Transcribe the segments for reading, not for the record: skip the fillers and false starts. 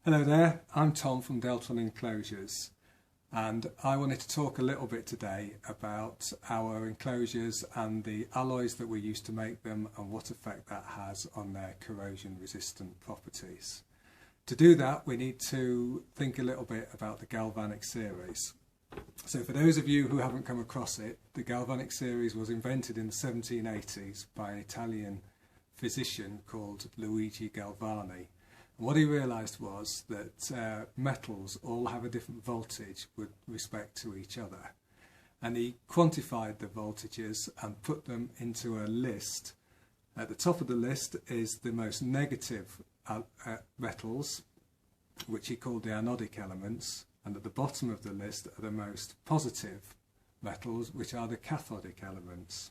Hello there, I'm Tom from Deltron Enclosures, and I wanted to talk a little bit today about our enclosures and the alloys that we use to make them and what effect that has on their corrosion resistant properties. To do that, we need to think a little bit about the galvanic series. So for those of you who haven't come across it, the galvanic series was invented in the 1780s by an Italian physician called Luigi Galvani. And what he realised was that metals all have a different voltage with respect to each other. And he quantified the voltages and put them into a list. At the top of the list is the most negative metals, which he called the anodic elements, and at the bottom of the list are the most positive metals, which are the cathodic elements.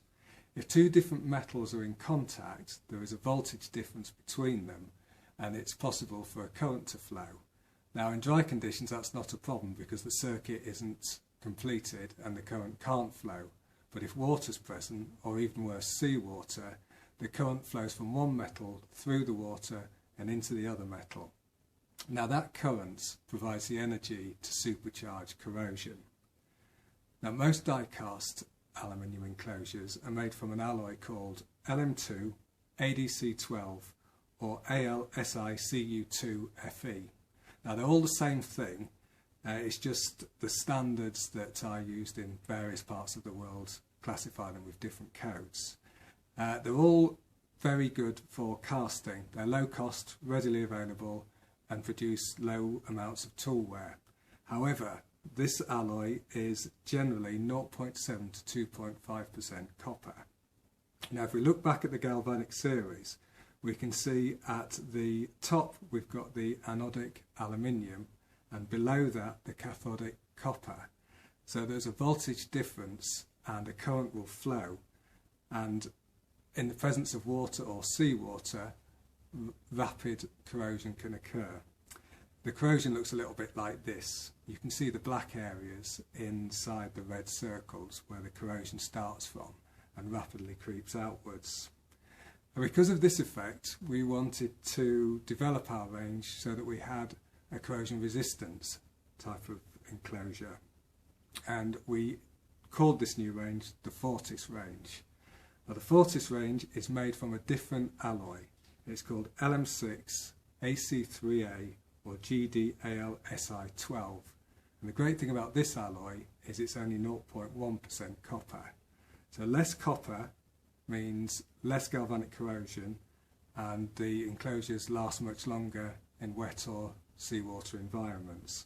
If two different metals are in contact, there is a voltage difference between them, and it's possible for a current to flow. Now in dry conditions that's not a problem because the circuit isn't completed and the current can't flow. But if water's present, or even worse seawater, the current flows from one metal through the water and into the other metal. Now that current provides the energy to supercharge corrosion. Now most die-cast aluminium enclosures are made from an alloy called LM2, ADC12 or AlSiCu2Fe. Now they're all the same thing, it's just the standards that are used in various parts of the world classify them with different codes. They're all very good for casting. They're low cost, readily available and produce low amounts of tool wear. However, this alloy is generally 0.7 to 2.5% copper. Now if we look back at the galvanic series, we can see at the top we've got the anodic aluminium and below that the cathodic copper. So there's a voltage difference and a current will flow, and in the presence of water or seawater, rapid corrosion can occur. The corrosion looks a little bit like this. You can see the black areas inside the red circles where the corrosion starts from and rapidly creeps outwards. And because of this effect, we wanted to develop our range so that we had a corrosion resistance type of enclosure. And we called this new range the Fortis range. Now the Fortis range is made from a different alloy. It's called LM6, AC3A or GDAlSi12. And the great thing about this alloy is it's only 0.1% copper. So less copper means less galvanic corrosion, and the enclosures last much longer in wet or seawater environments.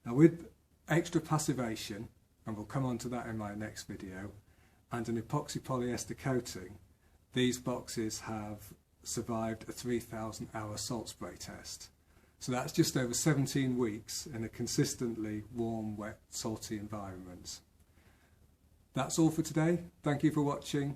Now with extra passivation, and we'll come on to that in my next video, and an epoxy polyester coating, these boxes have survived a 3,000 hour salt spray test. So that's just over 17 weeks in a consistently warm, wet, salty environment. That's all for today. Thank you for watching.